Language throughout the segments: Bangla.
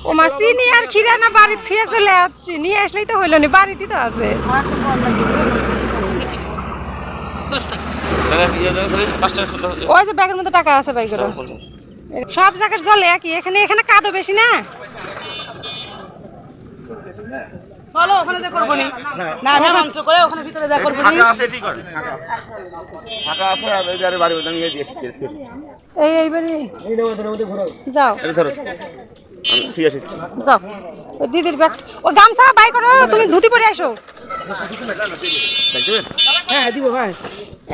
ও মা চিনি আর খিরা না বাড়ি থুয়ে চলে যাচ্ছি, নিয়ে আসলেই তো হইল না, বাড়িতে তো আছে। ওই যে ব্যাগের মধ্যে টাকা আছে বাইকের, সব জায়গায় চলে একই। এখানে এখানে কাদো বেশি না, চলো ওখানে যা করবো নি, না না মঞ্চ করে ওখানে ভিতরে যা করবো নি। এই এইবারে যাও ঠিক আছে যাও, ওই দিদির ব্যাগ, ও গামছা বাই করো, তুমি ধুতি পরে আসো। হ্যাঁ দিব ভাই,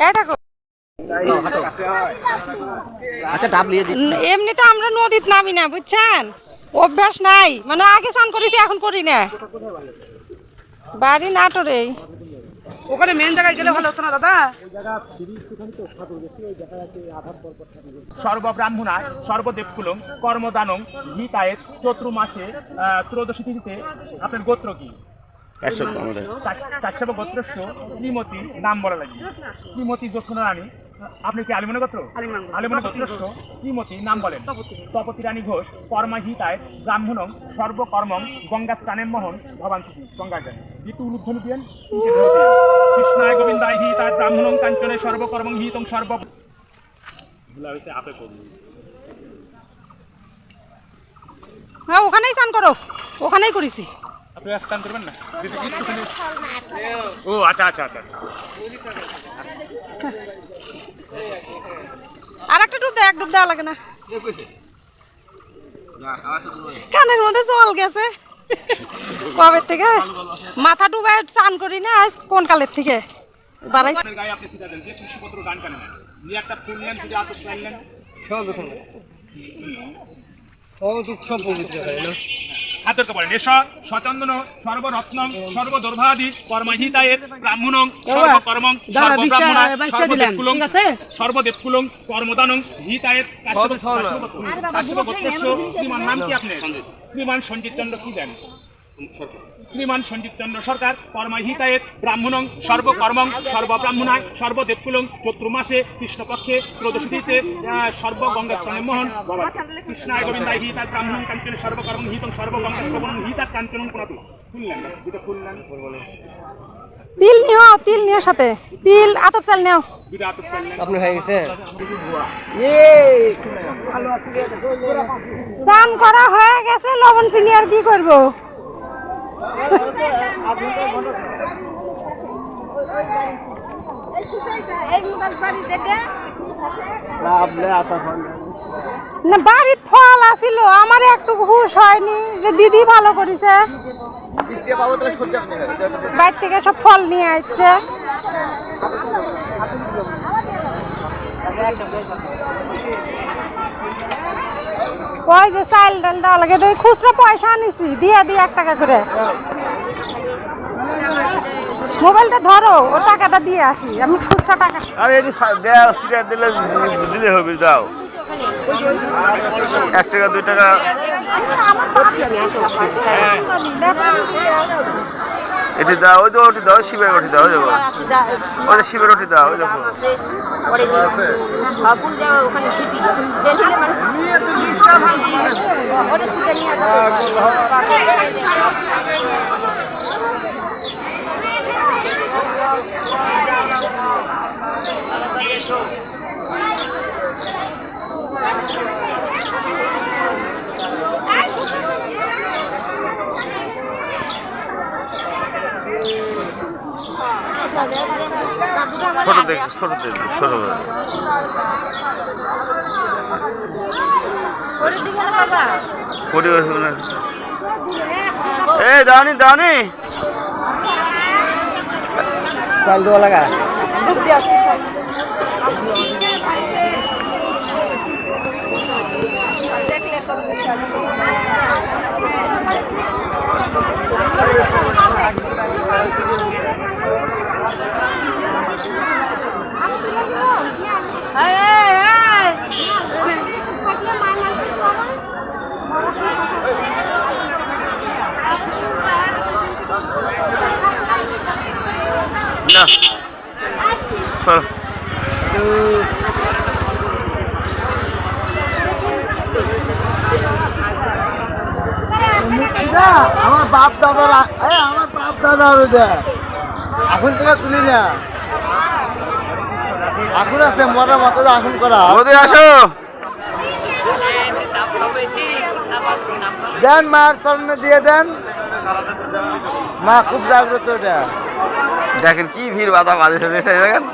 এই দেখো আচ্ছা ডাব নিয়ে দিই। এমনি তো আমরা নদীতে নামি না, বুঝছেন, অভ্যাস নাই, মানে আগে স্নান করেছি এখন করি না। বাড়ি নাটোরে, ওখানে মেন জায়গায় গেলে ভালো হতো না দাদা? সর্বব্রাহ্মণায় সর্বদেবকুলং কর্মদানং গীতায়ের চতুর্থ মাসে ত্রয়োদশী তিথিতে আপনার গোত্র কি? কাশ্যপ গোত্রস্য শ্রীমতী, নাম বলা লাগে শ্রীমতী জ্যোৎস্না রানী। আপনি কি আলিমনে গোত্র? আলিমনে গোত্রস্য শ্রীমতী, নাম বলেন তপতী রানী ঘোষ। কর্মাহিতায় ব্রাহ্মণং সর্বকর্মং গঙ্গা স্নানের মোহন ভবান গঙ্গা যান ঋতু উলুধ্বনি দিয়েন কৃষ্ণায় গোবিন্দায় হিতায় ব্রাহ্মণং কাঞ্চনে সর্বকর্মং হিতং সর্ব ভুলা হয়েছে আপে করুন। হ্যাঁ ওখানেই স্নান করো, ওখানেই করেছি। আপনি স্নান করবেন না? ও আচ্ছা আচ্ছা আচ্ছা, আর একটা ডুব দেয়, এক ডুব দেওয়া লাগে না, কানের মধ্যে জল গেছে কবে থেকে, মাথা ডুবাই স্নান করি না, আজ কোন কালের থেকে বাড়াইছি। গায়ে আপনি সিধা দেন যে কৃষ্ণপত্র গান কানেন নিয়ে একটা ফুল নেন, যদি আতপ চাইলেন সব পবিত্র হয় না। হাতের কপালে নেশ সচন্দন সর্বরত্নং সর্বদর্ভাদি কর্মহিতায়ের ব্রাহ্মণং সর্বকর্মং সর্বব্রাহ্মণায় সর্বদেবকুলং সর্বদেবকুলং কর্মদানং হিতায়ের কাশ্যপ গোত্রস্য শ্রীমান, নাম কি আপনার? শ্রীমান সঞ্জিত চন্দ্র, কি দেন? শ্রীমান সঞ্জিত চন্দ্র সরকার। কর্মহিতায়ের ব্রাহ্মণং সর্বকর্মং সর্বব্রাহ্মণায় সর্বদেবকুলং চতুর্মাসে কৃষ্ণপক্ষে ত্রয়োদশীতে সর্বগঙ্গা স্নানের মোহন কৃষ্ণায় গোবিন্দায় হিতায় ব্রাহ্মণং কাঞ্চনে সর্বকর্মং হিতং সর্বগঙ্গা শ্রবণং হিতার কাঞ্চনং কোনাতু। শুনলেন না? দুটো ফুললেন, তিল নিও, তিল নিও সাথে, তিল আতপ চাল নিও। দুটো আতপ চাইলেন, আপনি হয়ে গেছে স্নান করা হয়ে গেছে, লবণ চিনি আর কি করবো। না বাড়ির ফল আসিল, আমার একটু হুশ হয়নি যে দিদি ভালো করেছে, বাইর থেকে সব ফল নিয়ে আসছে। ওই যে চাল ডাল দেওয়া লাগে, খুচরা পয়সা আনিছি, দিয়ে 1 টাকা করে। মোবাইলটা ধরো, ও টাকাটা দিয়ে আসি, আমি খুচরা টাকা। আরে এটি দিলে হবে, যাও 1 টাকা 2 টাকা। এটি দাও, ওই তো ওটি দাও, শিবের ওটি দাও, দেখো ওই যে শিবের ওটি দাও, ওই দেখো ছোট দেখ, ছোট দেখ, ছোট এ দাওনি দাওনি চাল দেওয়া লাগা। না চল আমার বাপ দাদার ওইটা এখন থেকে তুলি না এখন আছে মরা মতো এখন করা বৌদি আসো। দেন মার সামনে দিয়ে দেন মা খুব জাগ্রত ওটা দেখেন কি ভিড় বাধা বাজেছে দেখেন।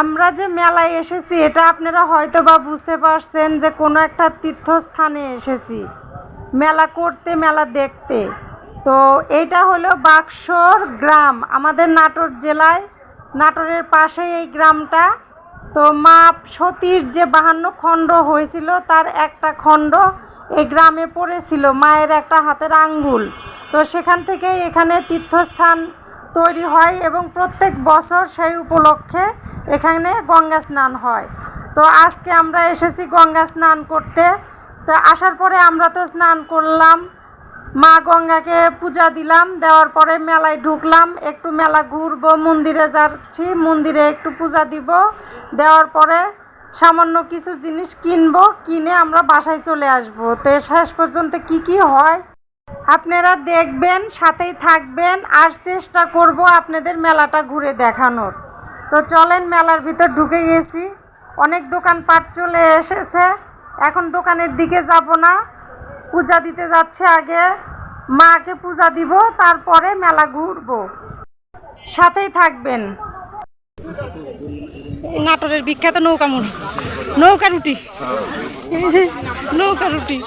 আমরা যে মেলায় এসেছি এটা আপনারা হয়তো বা বুঝতে পারছেন যে কোনো একটা তীর্থস্থানে এসেছি মেলা করতে, মেলা দেখতে। তো এইটা হলো বাক্সর গ্রাম, আমাদের নাটোর জেলায়, নাটোরের পাশে এই গ্রামটা। তো মা সতীর যে 52 খণ্ড হয়েছিল তার একটা খণ্ড এই গ্রামে পড়েছিল, মায়ের একটা হাতের আঙ্গুল। তো সেখান থেকে এখানে তীর্থস্থান তৈরি হয় এবং প্রত্যেক বছর সেই উপলক্ষে এখানে গঙ্গা স্নান হয়। তো আজকে আমরা এসেছি গঙ্গা স্নান করতে। তো আসার পরে আমরা তো স্নান করলাম, মা গঙ্গাকে পূজা দিলাম, দেওয়ার পরে মেলায় ঢুকলাম, একটু মেলা ঘুরবো, মন্দিরে যাচ্ছি, মন্দিরে একটু পূজা দিব, দেওয়ার পরে সামান্য কিছু জিনিস কিনবো, কিনে আমরা বাসায় চলে আসবো। তো শেষ পর্যন্ত কি হয় আপনারা দেখবেন, সাথেই থাকবেন, আর চেষ্টা করব আপনাদের মেলাটা ঘুরে দেখানোর। তো চলেন, মেলার ভিতর ঢুকে গেছি, অনেক দোকানপাট চলে এসেছে, এখন দোকানের দিকে যাব না, পূজা দিতে যাচ্ছে, আগে মাকে পূজা দিব, তারপরে মেলা ঘুরবো, সাথেই থাকবেন। নাটোরের বিখ্যাত নৌকা রুটি, নৌকা রুটি।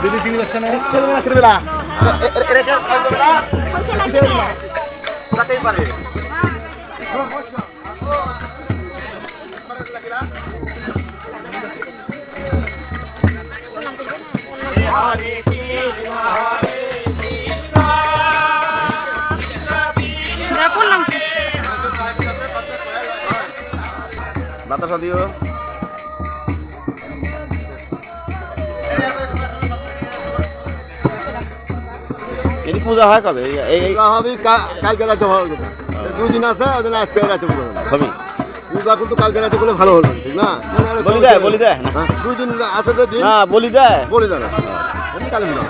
দিদি চিনি যাচ্ছে না তাতেই পারে বাতাসা দিও। এটি পূজা হয় কবে? হবে কালকে রাতে হবে, 2 দিন আছে, ওই দিন আজকে রাতে হবে পূজা, কিন্তু কালকে রাতে বলে ভালো হলো, ঠিক না? বলি দেয় 2 দিন আছে যে দিন না বলি দেয় না কালী পূজা।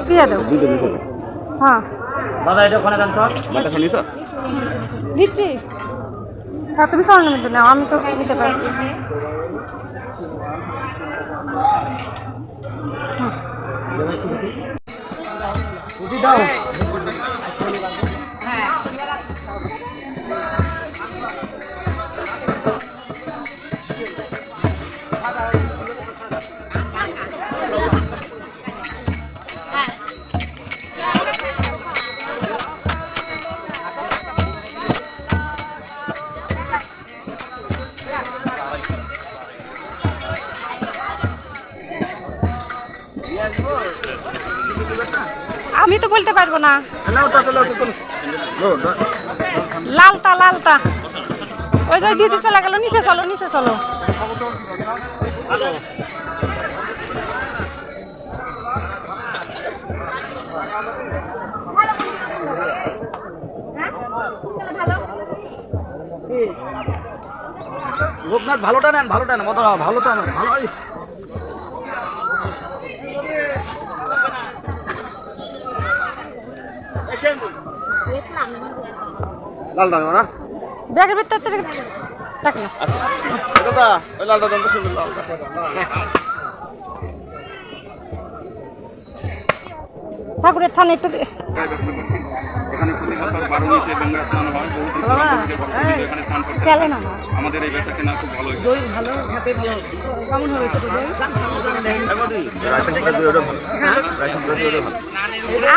দিয়ে দেবো। হ্যাঁ দাদা এটা ওখানে দেন তো, বাতাসা নিছ? দিচ্ছি। হ্যাঁ তুমি স্বর্ণ মিত্র নাও, আমি তো নিতে পারি। দাও আমি তো বলতে পারবো না। লালটা ওই যে দিদি চলে গেল, নিচে চলো, নিচে চলো। লোকনাথ ভালোটা নেন, ভালোটা নেন, ভালোটা নেন, ভালো। লালটা নেবো না ব্যাগের ভিতর টাকা না। দাদা ওই লালটা দাম তো সুন্দর লালটা। ঠাকুরের থানে একটু এখানে প্রতি বছর 12 মিনিটে গঙ্গা স্নান হয়, চলে না আমাদের এই বেচা কেনা খুব ভালো হয়েছে।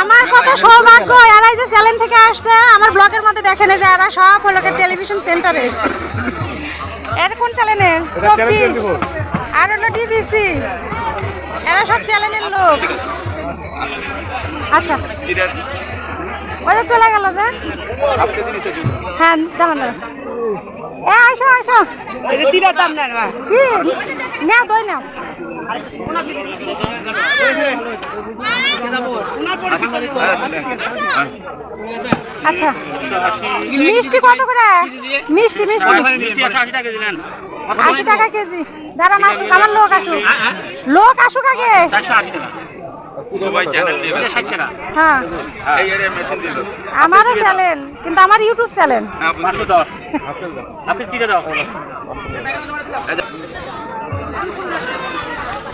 আমার কত সৌভাগ্য, এরাই যে চ্যানেল থেকে আসছে আমার ব্লগের মধ্যে দেখেন যে এরা সব হলো টেলিভিশন সেন্টারে। এর কোন চ্যানেলের? আর হলো ডিবিসি, এরা সব চ্যানেলের লোক। আচ্ছা ওই চলে গেল যে। হ্যাঁ দাঁড়ান দাঁড়ান, এ আসো আসো, কি না দই নাও। আচ্ছা মিষ্টি কত করে? মিষ্টি মিষ্টি 80 টাকা কেজি। দাঁড়ান আসুক, আমার লোক আসুক, লোক আসুক আগে। হ্যাঁ আমারও চ্যানেল, কিন্তু আমার ইউটিউব চ্যানেল।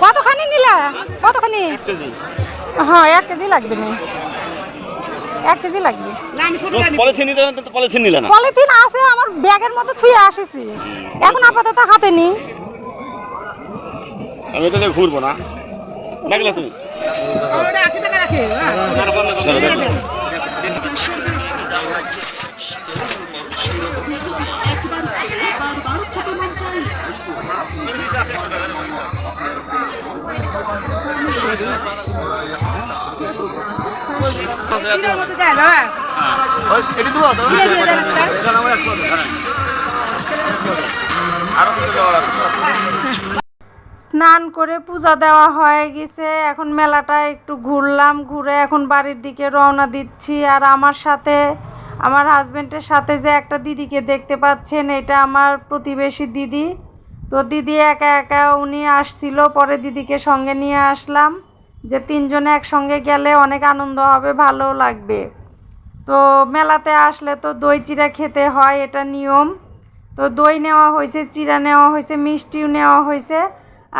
কতখানি নিলা? কতখানি? হ্যাঁ 1 কেজি লাগবে না, 1 কেজি লাগবে। পলিথিন আছে আমার ব্যাগের মধ্যে থুয়ে আসেছি, এখন আপাতত হাতে নি। আমি এটা নিয়ে ঘুরবো না, লাগলে তুমি 80 টাকা রাখে। স্নান করে পূজা দেওয়া হয়ে গেছে, এখন মেলাটা একটু ঘুরলাম, ঘুরে এখন বাড়ির দিকে রওনা দিচ্ছি। আর আমার সাথে আমার হাজবেন্ডের সাথে যে একটা দিদিকে দেখতে পাচ্ছেন, এটা আমার প্রতিবেশী দিদি। তো দিদি একা একা উনি আসছিল, পরে দিদিকে সঙ্গে নিয়ে আসলাম, যে 3 জনে একসঙ্গে গেলে অনেক আনন্দ হবে, ভালো লাগবে। তো মেলাতে আসলে তো দই চিড়া খেতে হয়, এটা নিয়ম। তো দই নেওয়া হয়েছে, চিড়া নেওয়া হয়েছে, মিষ্টিও নেওয়া হয়েছে।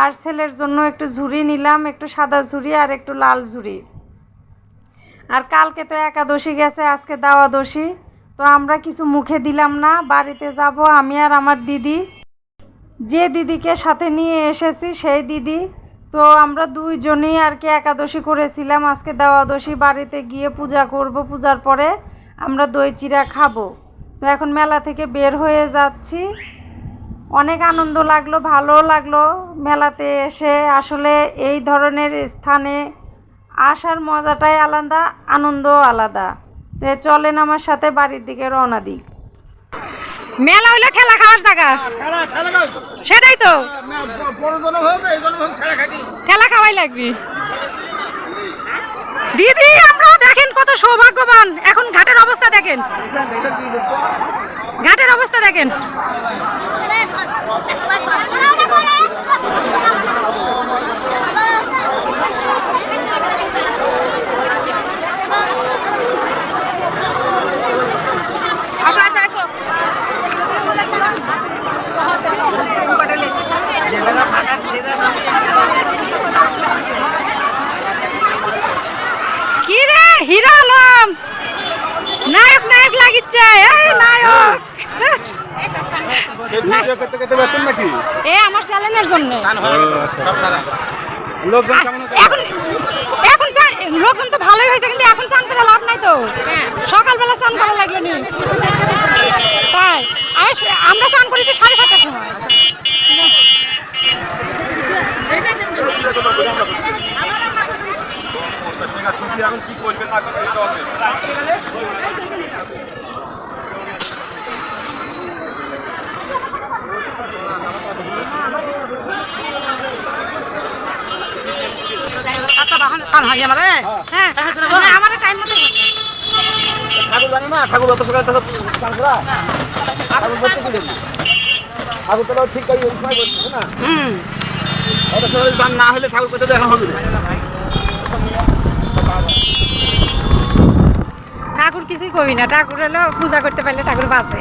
আর ছেলের জন্য একটু ঝুড়ি নিলাম, একটু সাদা ঝুড়ি আর একটু লাল ঝুড়ি। আর কালকে তো একাদশী গেছে, আজকে দ্বাদশী। তো আমরা কিছু মুখে দিলাম না, বাড়িতে যাব আমি আর আমার দিদি, যে দিদিকে সাথে নিয়ে এসেছি সেই দিদি। তো আমরা 2 জনেই আর কি একাদশী করেছিলাম, আজকে দ্বাদশী। বাড়িতে গিয়ে পূজা করব, পূজার পরে আমরা দই চিড়া খাবো। তো এখন মেলা থেকে বের হয়ে যাচ্ছি, অনেক আনন্দ লাগলো, ভালো লাগলো মেলাতে এসে। আসলে এই ধরনের স্থানে আসার মজাটাই আলাদা, আনন্দ আলাদা। তো চলেন আমার সাথে বাড়ির দিকে রওনা দিই। মেলা হইলো ঠেলা খাওয়ার জায়গা, সেটাই তো ঠেলা খাওয়াই লাগবে। দিদি আমরা দেখেন কত সৌভাগ্যবান, এখন ঘাটের অবস্থা দেখেন, ঘাটের অবস্থা দেখেন। আসো আসো আসো, কি রে হিরো আলম, নায়ক নায়ক লাগিচ্ছে, এই নায়ক। এ আমার চ্যানেলের জন্য। এখন এখন লোকজন তো ভালোই হয়েছে, কিন্তু এখন চান করে লাভ নাই তো। সকালবেলা চান করা লাগলো নি, তাই আমরা চান করেছি 7:30টার সময়। হ্যাঁ আমার টাইম মতো ঠাকুর জানে না ঠাকুর অত সকালে তো কাজ করা ঠাকুর করতে কি দেবে ঠাকুর তো ঠিক করে ওই সময় করছে না অত সকালে দান না হলে ঠাকুর করতে তো এখন হবে না ঠাকুর কিছুই করি না ঠাকুর হলো পূজা করতে পারলে ঠাকুর বাঁচে